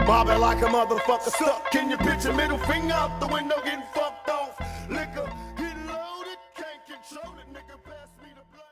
Mobbing like a motherfucker stuck in your picture, middle finger out the window, getting fucked off. Liquor, get loaded, can't control it, nigga, pass me the blood.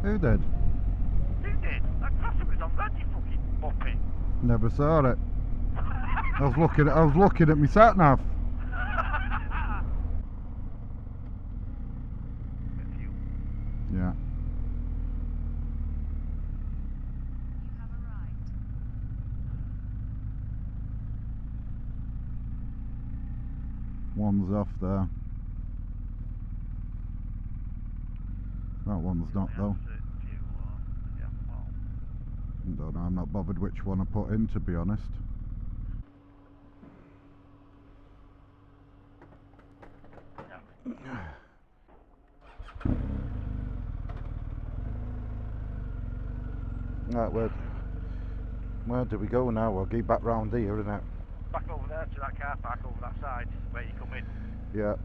Who did? You did? That crosser was on red, you fucking muppet. Never saw it. I was looking at my sat nav. Yeah. You have arrived. One's off there. That one's not though. Don't know, I'm not bothered which one I put in, to be honest. Right, where do we go now? We'll get back round here, isn't it? Back over there to that car park over that side where you come in. Yeah.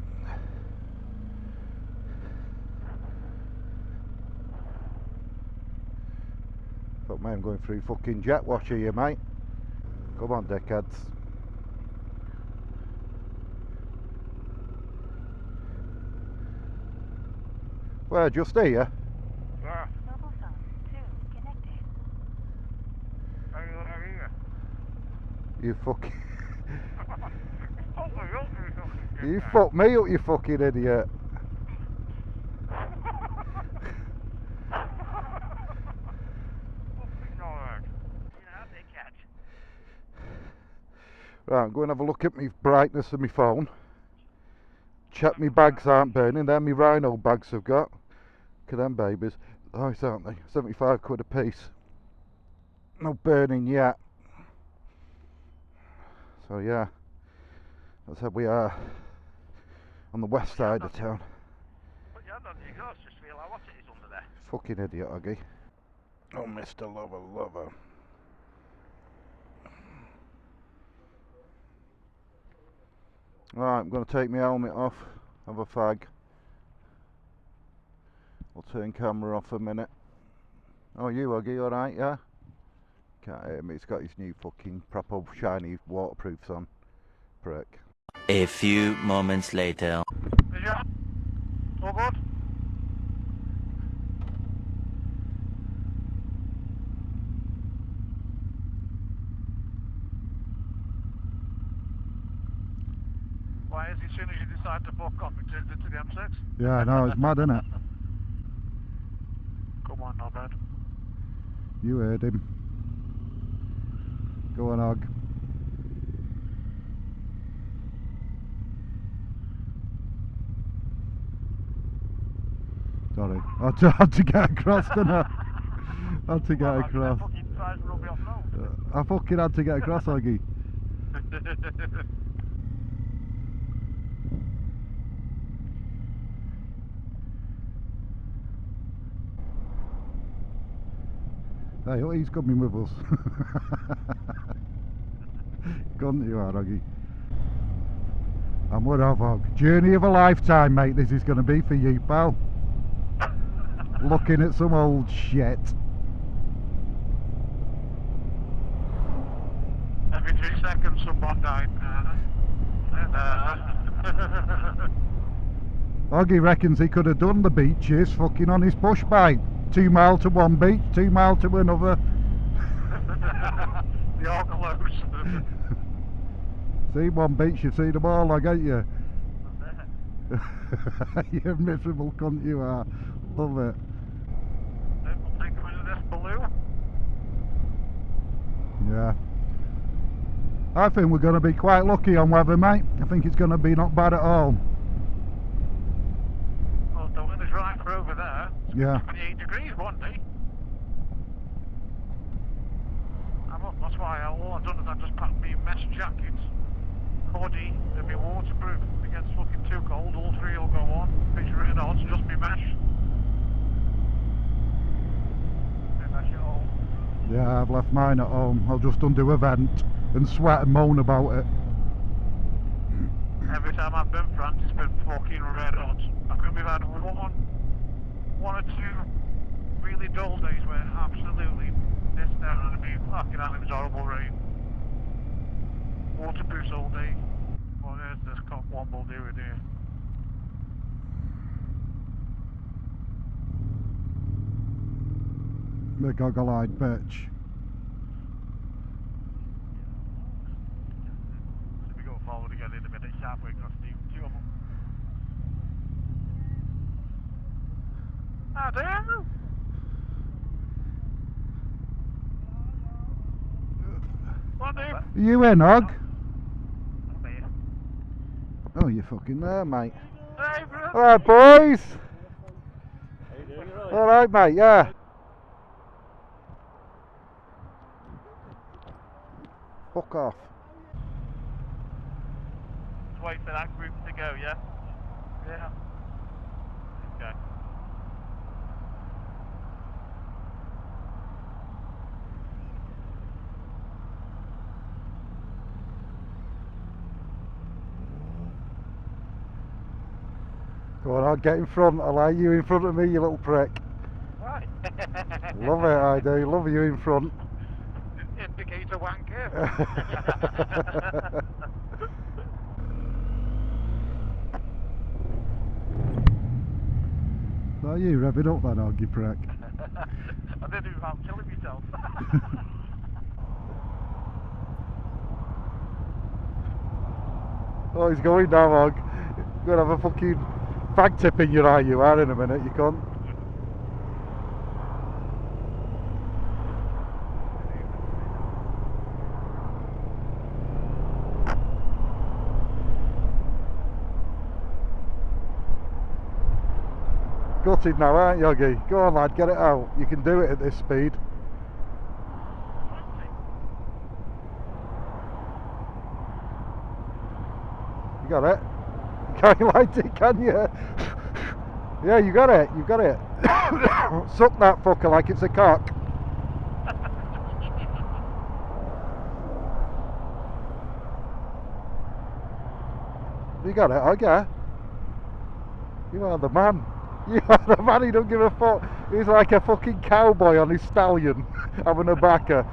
Fuck me, I'm going through fucking jet washer here, mate. Come on, dickheads. Where, just here? Yeah. Mobile phone 2 connected. Are you? You fucking... Oh my God, You fucked me up, you fucking idiot. Right, I'm going to have a look at my brightness of my phone. Check my bags aren't burning. They're my Rhino bags I've got. Look at them babies. Nice, aren't they? 75 quid a piece. No burning yet. So yeah, that's how we are on the west side of town. Put your hand on your ghost, just feel how hot it is under there. Fucking idiot, Oggy. Oh, Mr. Lover. Right, I'm going to take my helmet off, have a fag. I'll turn camera off a minute. Oh, you, Oggy, alright, yeah? Can't hear me, he's got his new fucking proper shiny waterproofs on. Prick. A few moments later. Is you? All good? Why is it as soon as you decide to fuck off, it turns into the M6? Yeah, I know, it's mad, isn't it? Come on, not bad. You heard him. Go on, Og. Sorry, I had to get across, didn't I? Had to get across. I fucking had to get across, Oggy. Hey, he's coming with us. Gone you are, Oggy. And what have Og? Journey of a lifetime, mate, this is going to be for you, pal. Looking at some old shit. Every 3 seconds someone died. Oggy reckons he could have done the beaches fucking on his push bike. 2 mile to one beach, 2 mile to another. They all close. See one beach, you've seen them all, like, ain't you? You miserable cunt you are. Love it. We'll take a bit of this balloon. Yeah. I think we're going to be quite lucky on weather, mate. I think it's going to be not bad at all. Well, the weather's right for over there. It's Yeah. 28 degrees one day. That's why all I've done is I've just packed me mesh jackets, hoodie, and me waterproof. If it gets fucking too cold, all three will go on. Picture it on, it's just me mesh. Me mesh at home. Yeah, I've left mine at home. I'll just undo a vent and sweat and moan about it. Every time I've been France, it's been fucking red hot. I think we've had one or two really dull days where absolutely pissed down and it'd be fucking having this horrible rain. Waterproofs all day. Well, there's this cop one will do it here. The goggle-eyed bitch. Should we go forward again in a minute? Halfway across two of them. Ah, damn! What, Dave? Are you in, Hog? I'm here. Oh, you're fucking there, mate. Hey, bro! Alright, boys! How you doing? Alright, mate, yeah. Fuck off. Just wait for that group to go, yeah? Yeah. Okay. Go on, I'll get in front. I like you in front of me, you little prick. Right. Love it, I do. Love you in front. Indicator wanker. Are you revving up that Hog, you prick? I didn't even I'm killing myself. Oh, he's going now, Hog. You're gonna have a fucking fag tip in your eye, you are, in a minute, you cunt. Gutted now, aren't you, Hoggy? Go on, lad, get it out. You can do it at this speed. You got it? You can't light it, can you? Yeah, you got it, you got it. Suck that fucker like it's a cock. You got it, okay. You are the man. You are the man, he don't give a fuck. He's like a fucking cowboy on his stallion, having a backer.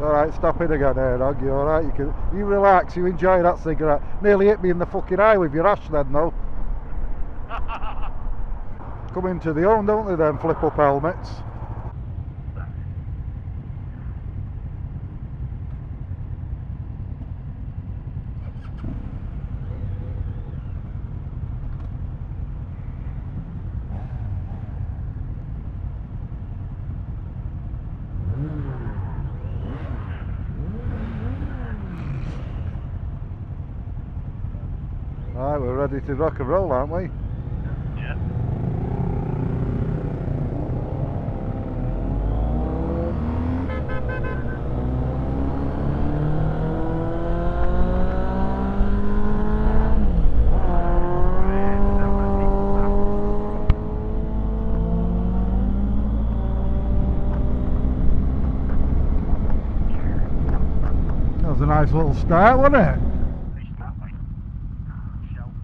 Alright, stop it again there, Hog. You alright? You relax, you enjoy that cigarette. Nearly hit me in the fucking eye with your ash then, though. Come into the own, don't they, them flip-up helmets? Right, we're ready to rock and roll, aren't we? Yeah. nice little start, wasn't it? Decent that way.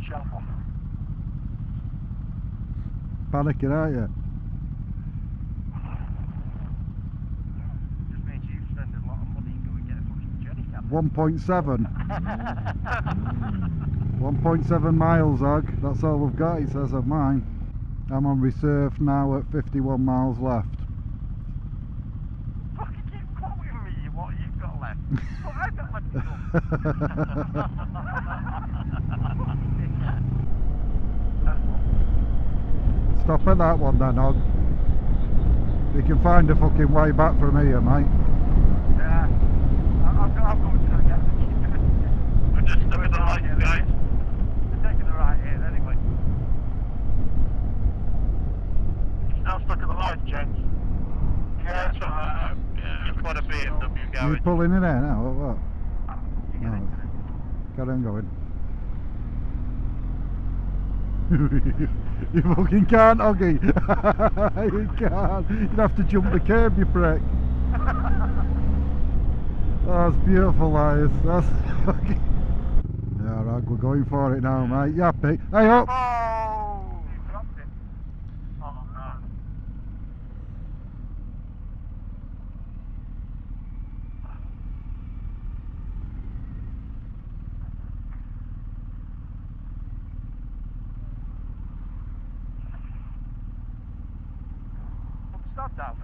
Shell one. Panicking, aren't you? Just means you spend a lot of money and go and get a fucking jelly cab. 1.7. 1.7 miles, Og. That's all we've got, it says, of mine. I'm on reserve now at 51 miles left. Fucking keep quoting me what you've got left. What I've got left to go. Stop at that one then, Og. You can find a fucking way back from here, mate. Yeah. I'll go to the gas. We're just stuck at the light, guys. We're taking the right here anyway. Still stuck at the light, gents. Yeah, that's right. Yeah, it's quite a BMW You garage. pulling in there now, or what? You get No. it. Carry on going. You fucking can't, Oggy. You can't. You'd have to jump the curb, you prick. That's beautiful, that is. That's fucking... Yeah, right, we're going for it now, mate. You happy? Hey, up! Oh! You dropped it. Oh, no. Put the stop down.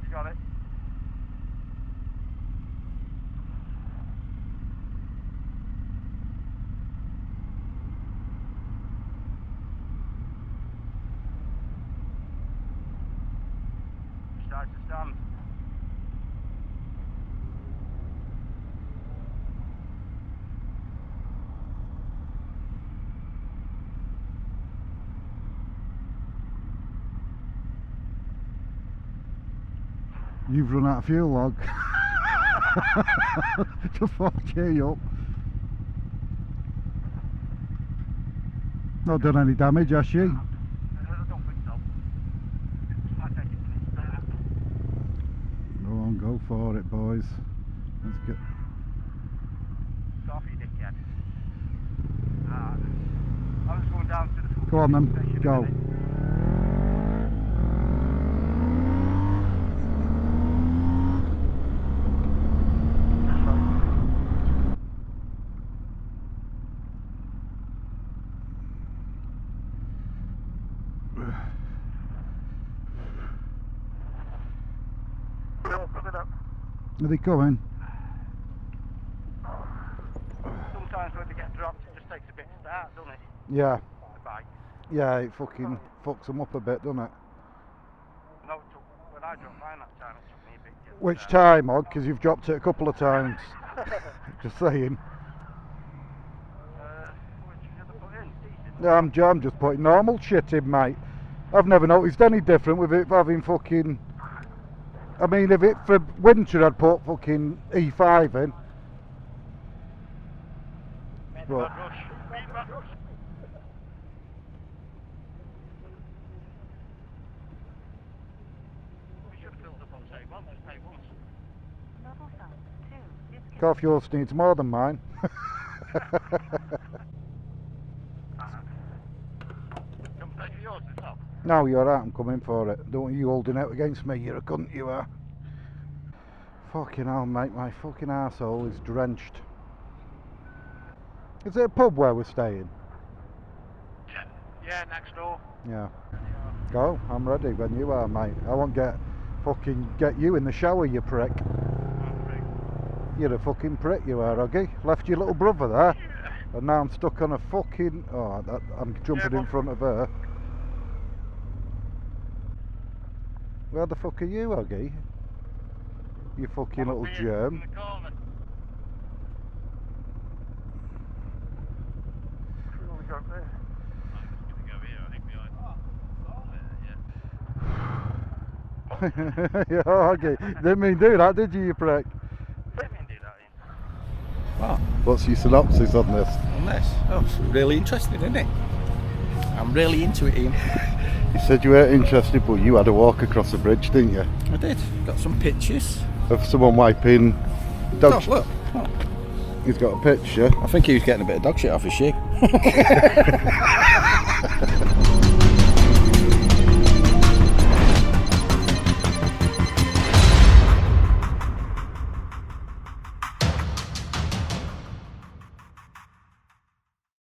You got it. Start to stand. You've run out of fuel, log. Just fuck you up. Not done any damage, has she? I don't think so. Might take it to the start. Go on, go for it, boys. Let's get... Coffee, dickhead. I was going down to the food Go on then, station in a go. minute. Coming up. Are they coming? Sometimes when they get dropped, it just takes a bit to start, doesn't it? Yeah. The bike. Yeah, it fucking fucks them up a bit, doesn't it? No, it took, when I dropped mine that time, it took me a bit to get Which start. time, Og? Because you've dropped it a couple of times. Just saying. Which you never put in, decent. No, I'm just putting normal shit in, mate. I've never noticed any different with it having fucking... I mean, if it for winter I'd put fucking E5 in. But Bad rush. Bad rush. We should have filled up on take one, just take once. Mobile phone 2 disconnected. car fuel needs more than mine. Come take for yours as well. No, you're right, I'm coming for it. Don't want you holding out against me, you're a cunt, you are. Fucking hell, mate, my fucking arsehole is drenched. Is it a pub where we're staying? Yeah, next door. Yeah. Go, I'm ready when you are, mate. I won't get you in the shower, you prick. You're a fucking prick, you are, Oggy. Left your little brother there, and now I'm stuck on a fucking... Oh, I'm jumping in front of her. Where the fuck are you, Oggy? You fucking little germ. In the corner. What we got there? Yeah, Oggy. Didn't mean do that, did you, you prick? Let me do that in. Wow, What's your synopsis on this? on this. Oh, it's really interesting, isn't it? I'm really into it, Ian. You said you weren't interested, but you had a walk across the bridge, didn't you? I did. Got some pictures. Of someone wiping dog Oh, shit. look. Oh, He's got a picture. I think he was getting a bit of dog shit off his sheep.